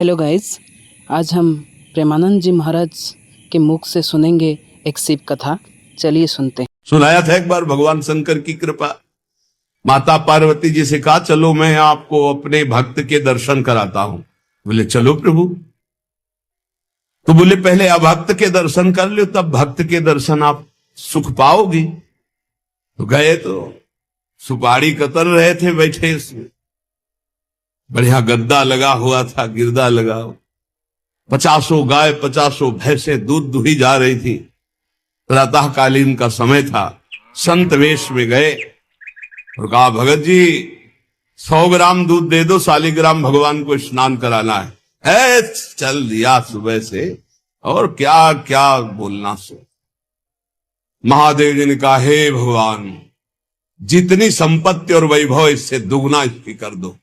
Hello guys, आज हम प्रेमानंद जी महाराज के मुख से सुनेंगे एक शिव कथा। चलिए सुनते हैं। सुनाया था एक बार भगवान शंकर की कृपा, माता पार्वती जी से कहा चलो मैं आपको अपने भक्त के दर्शन कराता हूं। बोले चलो प्रभु। तो बोले पहले अभक्त के दर्शन कर लो, तब भक्त के दर्शन आप सुख पाओगी। तो गए तो सुपारी कतर रहे थे बैठे, इसमें बढ़िया गद्दा लगा हुआ था, गिरदा लगा हुआ, 50 गाय 50 भैंसे दूध दुही जा रही थी। प्रातःकालीन का समय था। संत वेश में गए और कहा भगत जी 100 ग्राम दूध दे दो, शालिग्राम भगवान को स्नान कराना है। चल दिया सुबह से, और क्या क्या बोलना सो। महादेव जी ने कहा हे भगवान, जितनी संपत्ति और वैभव इससे दुगना इसकी कर दो।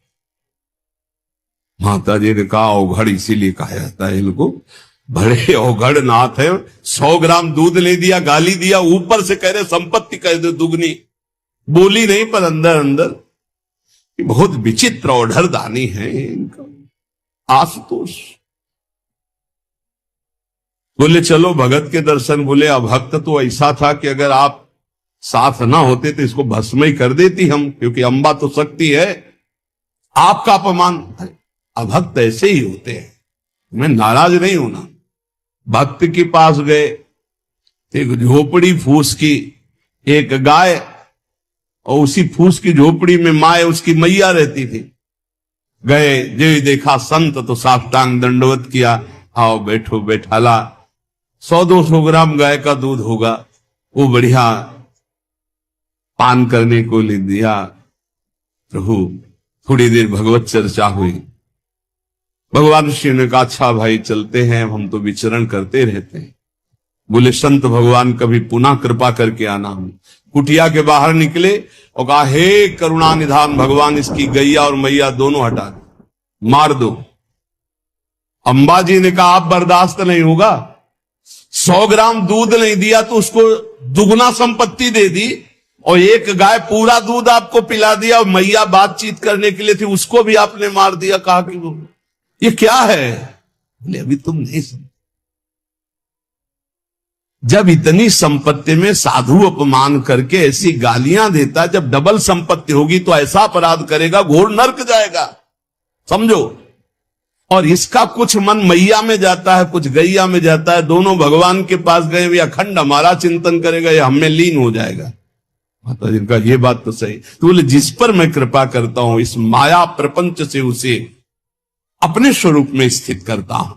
माता जी ने कहा औघड़ इसीलिए कहा जाता है इनको, बड़े औघड़ नाथ है। 100 ग्राम दूध ले दिया, गाली दिया, ऊपर से कह रहे संपत्ति कह दो दुगनी। बोली नहीं पर अंदर अंदर बहुत विचित्र औढ़र दानी है इनका। आशुतोष बोले चलो भगत के दर्शन। बोले अभक्त तो ऐसा था कि अगर आप साथ ना होते तो इसको भस्म ही कर देती हम, क्योंकि अंबा तो शक्ति है। आपका अपमान, अभक्त ऐसे ही होते हैं, मैं नाराज नहीं होना। भक्त के पास गए, एक झोपड़ी फूस की, एक गाय, और उसी फूस की झोपड़ी में माए उसकी मैया रहती थी। गए, जो देखा संत तो साष्टांग दंडवत किया, आओ बैठो बैठाला। 100-200 ग्राम गाय का दूध होगा, वो बढ़िया पान करने को ले दिया। प्रभु थोड़ी देर भगवत चर्चा हुई। भगवान शिव ने कहा अच्छा भाई चलते हैं, हम तो विचरण करते रहते हैं। बोले संत भगवान कभी पुनः कृपा करके आना। हम कुटिया के बाहर निकले और कहा हे करुणा निधान भगवान, इसकी गैया और मैया दोनों हटा दो, मार दो। अंबा जी ने कहा आप बर्दाश्त नहीं होगा, 100 ग्राम दूध नहीं दिया तो उसको दुगना संपत्ति दे दी, और एक गाय पूरा दूध आपको पिला दिया, और मैया बातचीत करने के लिए थी उसको भी आपने मार दिया। कहा कि वो ये क्या है? बोले अभी तुम नहीं समझ। जब इतनी संपत्ति में साधु अपमान करके ऐसी गालियां देता, जब डबल संपत्ति होगी तो ऐसा अपराध करेगा घोर नरक जाएगा, समझो। और इसका कुछ मन मैया में जाता है, कुछ गैया में जाता है। दोनों भगवान के पास गए, वे अखंड हमारा चिंतन करेगा, या हमें लीन हो जाएगा। माता जी का ये बात तो सही। तो बोले जिस पर मैं कृपा करता हूं, इस माया प्रपंच से उसे अपने स्वरूप में स्थित करता हूं।